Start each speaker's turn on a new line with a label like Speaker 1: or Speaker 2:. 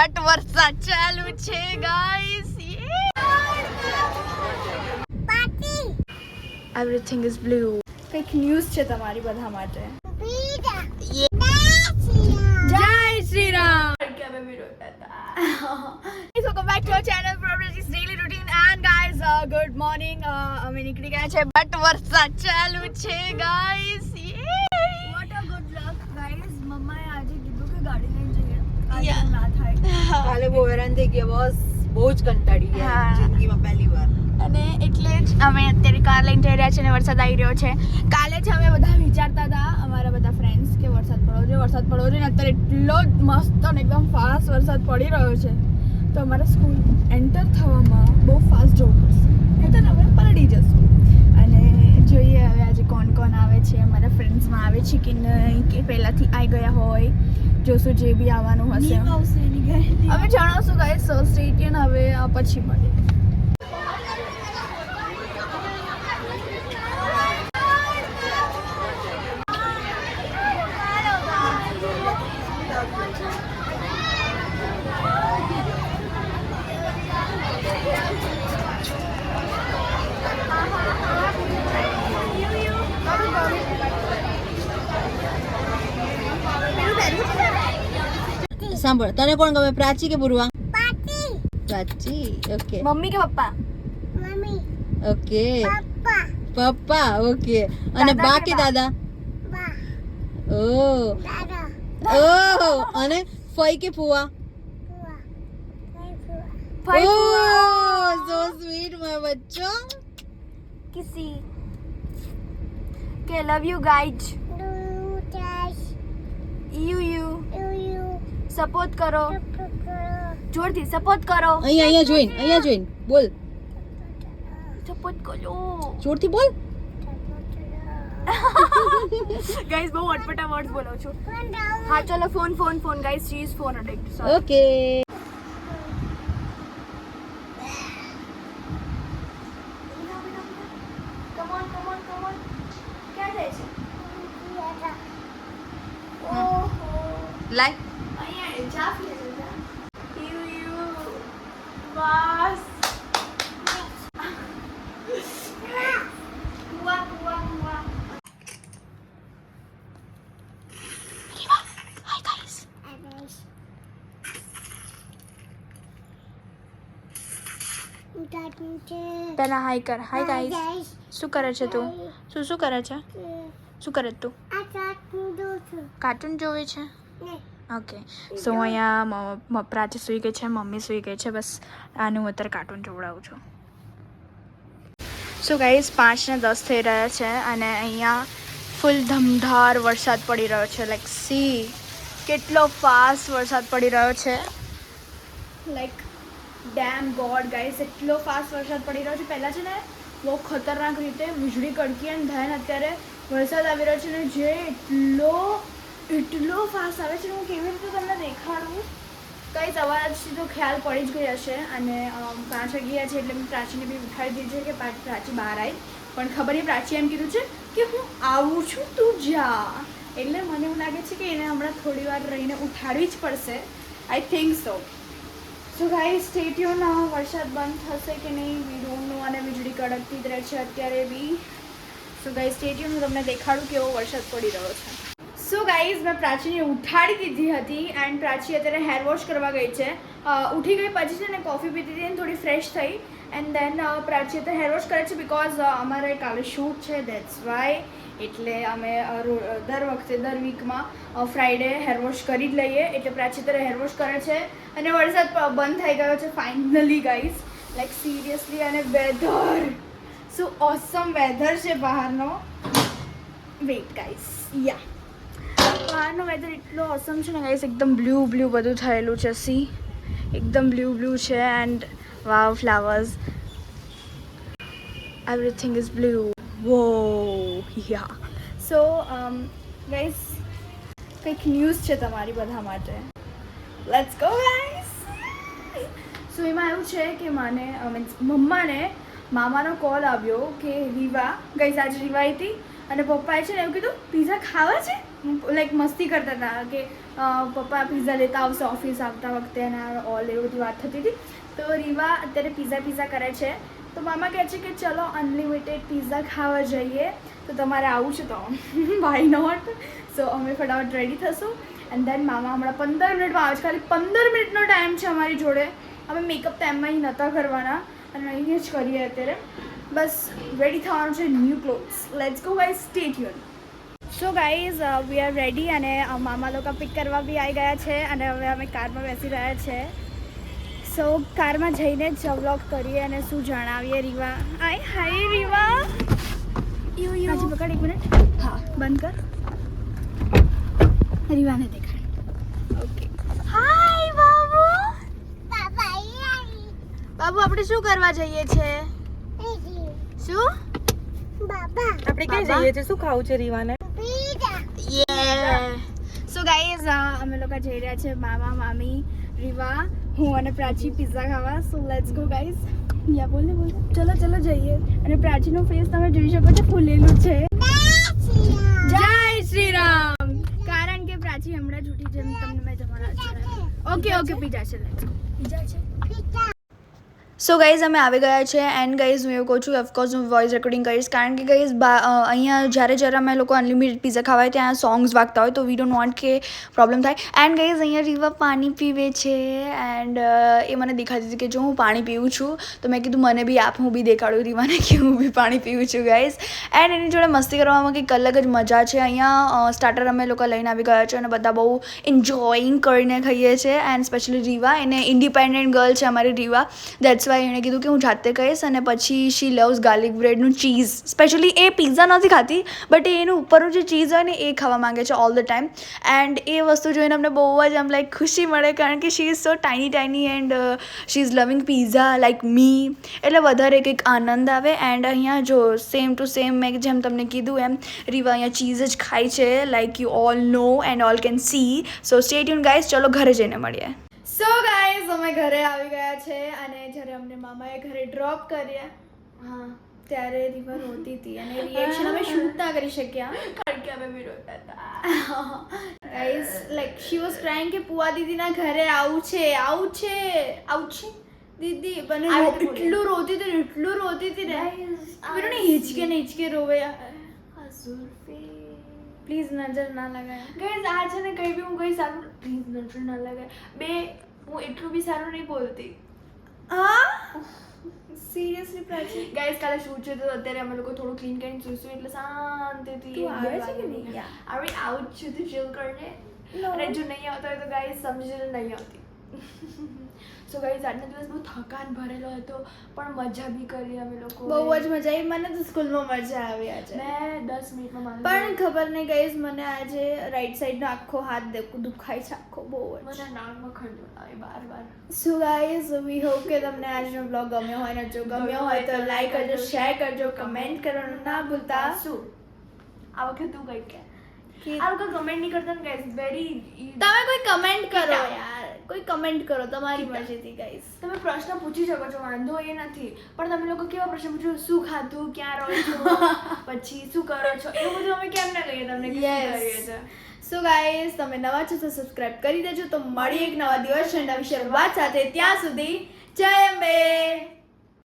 Speaker 1: But વરસાદ ચાલુ છે ગાઈસ. Everything is blue. કંઈક ન્યૂઝ છે તમારી બધા માટે. જય Shri Ram. Welcome back to our channel Progress Daily Routine and guys good morning. અમે નીકળી ગયા છે બટ વરસાદ ચાલુ છે guys. What a good luck guys. મમ્માએ આજે કીધું કે ગાડી લઈને જઈએ. આજે ના થાય.
Speaker 2: કાલે બહુ હેરાન થઈ ગયા બોસ. બહુ જ કંટાળી ગયા જિંદગીમાં પહેલી વાર.
Speaker 1: અને એટલે જ અમે અત્યારે કાર લઈને જઈ રહ્યા છીએ અને વરસાદ આવી રહ્યો છે. કાલે જ અમે બધા વિચારતા હતા અમારા બધા ફ્રેન્ડ્સ કે વરસાદ પડવો જોઈએ અને અત્યારે એટલો મસ્ત અને એકદમ ફાસ્ટ વરસાદ પડી રહ્યો છે તો અમારે સ્કૂલ એન્ટર થવામાં બહુ ફાસ્ટ જવું પડશે નહીં તો અમે પલળી જશું. અને જોઈએ હવે આજે કોણ કોણ આવે છે, અમારા ફ્રેન્ડ્સમાં આવે છે કે નહીં, કે પહેલાંથી આવી ગયા હોય. જોશું જે બી આવવાનું હશે અમે જણાવશું ગાઈસ. સો સ્ટે ટ્યુન. હવે પછી મળીએ.
Speaker 2: સાંભળ, તને કોણ ગમે, પ્રાચી કે પૂર્વા? પ્રાચી. ઓકે.
Speaker 1: મમ્મી કે પપ્પા?
Speaker 2: ઓકે. પપ્પા. ઓકે. અને બા કે દાદા? ઓહ. અને ફઈ કે ફુવા? ઓહ, સો સ્વીટ માય બચ્ચો.
Speaker 1: કિસી કે love you guys. You support કરો, જોરથી સપોર્ટ કરો.
Speaker 2: અહીંયા જોઈન બોલ.
Speaker 1: સપોર્ટ કરો,
Speaker 2: જોરથી બોલ.
Speaker 1: ગાઈઝ બહુ અટપટા વર્ડ્સ બોલો છો. હા ચલો phone guys. She is phone addict.
Speaker 2: Okay.
Speaker 1: Come on ક્યાં જાય છે?
Speaker 2: લાઈ.
Speaker 1: અહીંયા જાફ લે જા. યુ બસ. કુવા. Hi guys. પેલા હાય કર. Hi guys. શું કરે છે તું? શું કરે છે? શું કરે તું? કાર્ટૂન જોવે છે? ઓકે. સો અહીંયા પ્રાચી સૂઈ ગઈ છે, મમ્મી સૂઈ ગઈ છે. બસ આનું હું અત્યારે કાર્ટૂન જોવડાવું છું. સો ગાઈઝ 5:10 થઈ રહ્યા છે અને અહીંયા ફૂલ ધમધાર વરસાદ પડી રહ્યો છે. લાઈક સી કેટલો ફાસ્ટ વરસાદ પડી રહ્યો છે. લાઈક ડેમ ગોડ ગાઈઝ, એટલો ફાસ્ટ વરસાદ પડી રહ્યો છે. પહેલાં છે ને બહુ ખતરનાક રીતે વીજળી કડકી અને ધ્યાન અત્યારે વરસાદ આવી રહ્યો છે ને જે એટલો ફાસ્ટ આવે છે. હું કેવી રીતે તમને દેખાડું કંઈ અવાજથી તો ખ્યાલ પડી જ ગઈ હશે. અને 5 વાગી ગયા છે એટલે મેં પ્રાચીને બી ઉઠાડી દીધી છે કે પ્રાચી બહાર આવી. પણ ખબર નહીં, પ્રાચી એમ કીધું છે કે હું આવું છું, તું જા. એટલે મને એવું લાગે છે કે એને હમણાં થોડી વાર રહીને ઉઠાડવી જ પડશે. I think so. So guys stay tune. વરસાદ બંધ થશે કે નહીં વી ડોન્ટ નો. અને વીજળી કડકતી જ રહે છે અત્યારે બી. So guys stay tune. હું તમને દેખાડું કેવો વરસાદ પડી રહ્યો છે. સો ગાઈઝ મેં પ્રાચીને ઉઠાડી દીધી હતી એન્ડ પ્રાચી અત્યારે હેર વોશ કરવા ગઈ છે. ઉઠી ગઈ પછી છે ને કોફી પીતી હતી અને થોડી ફ્રેશ થઈ એન્ડ દેન પ્રાચી અત્યારે હેર વોશ કરે છે બિકોઝ અમારે કાલે શૂટ છે, દેટ્સ વાય. એટલે અમે દર વીકમાં ફ્રાઈડે હેર વોશ કરી જ લઈએ. એટલે પ્રાચી અત્યારે હેર વોશ કરે છે અને વરસાદ બંધ થઈ ગયો છે ફાઇનલી ગાઈઝ. Like seriously. અને વેધર શું ઓસમ વેધર છે બહારનો. Weight guys. યા બહારનો વેધર એટલો ઓસમ છે ને ગાઈસ. એકદમ બ્લુ બધું થયેલું છે. સી એકદમ બ્લુ છે and wow flowers. Everything is blue. વો યા. સો ગાઈસ કંઈક ન્યૂઝ છે તમારી બધા માટે. Let's go guys. સો એમાં એવું છે કે મને મીન્સ મમ્માને મામાનો કોલ આવ્યો કે રીવા ગઈ આજે રીવા હતી અને પપ્પાએ છે ને એવું કીધું પીઝા ખાવા છે. લાઈક મસ્તી કરતા હતા કે પપ્પા પિઝા લેતા આવશે ઓફિસ આવતા વખતે અને ઓલ એવી બધી વાત થતી હતી. તો રીવા અત્યારે પિઝા કરે છે. તો મામા કહે છે કે ચલો અનલિમિટેડ પિઝા ખાવા જઈએ, તો તમારે આવું છે તો વાય નોટ. સો અમે ફટાફટ રેડી થશું એન્ડ દેન મામા હમણાં 15 મિનિટમાં આવે છે. ખાલી 15 મિનિટનો ટાઈમ છે અમારી જોડે. અમે મેકઅપ તો એમાં અહીં નહોતા કરવાના અને અહીંયા જ કરીએ અત્યારે. બસ રેડી થવાનું છે, new clothes. Let's go guys, stay tune. So guys we are ready અને મામા લોકો પિક કરવા બી આવી ગયા છે અને હવે અમે કારમાં બેસી રહ્યા છે. સો કારમાં જઈને જ વ્લોગ કરીએ અને શું જણાવીએ. રીવા હાય રીવા હાજી પકડ 1 મિનિટ. હા બંધ કર. રીવાને દેખાડ. ઓકે હાય બાબુ. બાબુ આપણે શું કરવા જઈએ છે? શું
Speaker 2: આપણે ક્યાં જઈએ છીએ? શું ખાવું છે રીવાને?
Speaker 1: સો ગાઈઝ અમે લોકો જઈ રહ્યા છે, મામા મામી રીવા હું અને પ્રાચી પિઝા ખાવા. So let's go guys. યા બોલે ચલો જઈએ. અને પ્રાચીનો ફેસ તમે જોઈ શકો છો, ફૂલેલું છે. જય શ્રી રામ. કારણ કે પ્રાચી હમણાં જ ઉઠી જેમ તમને મેં જમાના. ઓકે પીઝા છે. પીઝા છે. સો ગાઈઝ અમે આવી ગયા છે એન્ડ ગાઈઝ હું એવું કહું છું ઓફકોર્સ હું વોઇસ રેકોર્ડિંગ કરીશ કારણ કે ગાઈઝ અહીંયા જ્યારે અમે લોકો અનલિમિટેડ પિઝા ખાવા હોય ત્યાં સોંગ્સ વાગતા હોય તો વી ડોન્ટ વોન્ટ કે પ્રોબ્લેમ થાય. એન્ડ ગાઈઝ અહીંયા રીવા પાણી પીવે છે એન્ડ એ મને દેખાતી હતી કે જો હું પાણી પીવું છું તો મેં કીધું મને બી આપ, હું બી દેખાડું રીવાને કે હું બી પાણી પીવું છું ગાઈઝ. એન્ડ એની જોડે મસ્તી કરવામાં કંઈક અલગ જ મજા છે. અહીંયા સ્ટાર્ટર અમે લોકો લઈને આવી ગયા છે અને બધા બહુ એન્જોઈંગ કરીને ખાઈએ છીએ. એન્ડ સ્પેશિયલી રીવા, એને ઇન્ડિપેન્ડન્ટ ગર્લ છે અમારી રીવા, દેટ્સ વાય એણે કીધું કે હું જાતે કહીશ. અને પછી શી લવ્સ ગાર્લિક બ્રેડનું ચીઝ. સ્પેશિયલી એ પિઝા નથી ખાતી બટ એનું ઉપરનું જે ચીઝ હોય ને એ ખાવા માંગે છે ઓલ ધ ટાઈમ. એન્ડ એ વસ્તુ જોઈને અમને બહુ જ આમ લાઈક ખુશી મળે કારણ કે she is so tiny and she is loving pizza like me. એટલે વધારે કંઈક આનંદ આવે. એન્ડ અહીંયા જો સેમ ટુ સેમ મેં જેમ તમને કીધું એમ રીવા અહીંયા ચીઝ જ ખાય છે like you all know and all can see. So stay tune guys, ચલો ઘરે જઈને મળીએ. સો ગાઈઝ અમે ઘરે આવી ગયા છે અને જ્યારે અમને મામાએ ઘરે ડ્રોપ કર્યા ત્યારે રીવા રોતી હતી અને રિએક્શન અમે શૂટ ના કરી શક્યા કારણ કે અમે બી રોતા હતા. Guys like she was trying કે પુઆ દીદીના ઘરે આવું છે દીદી પણ એટલું રોતી હતી ને પેલું હિચકે રોવે. પ્લીઝ નજર ના લગાય ગાઈઝ. આ છે ને કંઈ બી હું કંઈ સારું પ્લીઝ નજર ના લગાય. હું એટલું બી સારું નહીં બોલતી. સિરિયસલી પ્રાચી ગાઈઝ કાલે શૂટ છે તો અત્યારે અમે લોકો થોડું ક્લીન કરીને સૂઈશું એટલે શાંતિથી આવે છે કે નહીં? આવી આઉટ છું તો ચિલ કરીને. અને જો નહીં આવતા હોય તો ગાઈઝ સમજી નહીં આવતી. સો ગાઈઝ આજનો દિવસ બહુ થકાન ભરેલો હતો પણ મજા બી કરી અમે લોકો. બહુ જ મજા આવી. મને તો સ્કૂલમાં મજા આવી. આજે મેં 10 મિનિટમાં પણ ખબર નહીં ગાઈઝ મને આજે રાઈટ સાઈડનો આખો હાથ દુખાય છે આખો બહુ જ. મને નાકમાં ખંજવાળ આવે બાર. સો ગાઈઝ વી હોપ કે તમને આજનો બ્લોગ ગમ્યો હોય ને જો ગમ્યો હોય તો લાઈક કરજો, શેર કરજો, કમેન્ટ કરવાનું ના ભૂલતા. શું આ વખતે તું કઈ કે આ લોકો કમેન્ટ નહીં કરતા ને ગાઈઝ. તમે કોઈ કમેન્ટ કરો યાર, કોઈ કમેન્ટ કરો તમારી મરજીથી ગાઈઝ. તમે પ્રશ્ન પૂછી શકો છો, વાંધો એ નથી. પણ તમે લોકો કેવા પ્રશ્ન પૂછો? શું ખાધું, ક્યાં રહો છો, પછી શું કરો છો, એવું બધું અમે કેમ ના કહીએ તમને કે શું કરીએ છીએ. સો ગાઈઝ તમે નવા છો તો સબસ્ક્રાઇબ કરી દેજો. તો મળીએ એક નવા દિવસ નવી શરૂઆત સાથે. ત્યાં સુધી જય અંબે.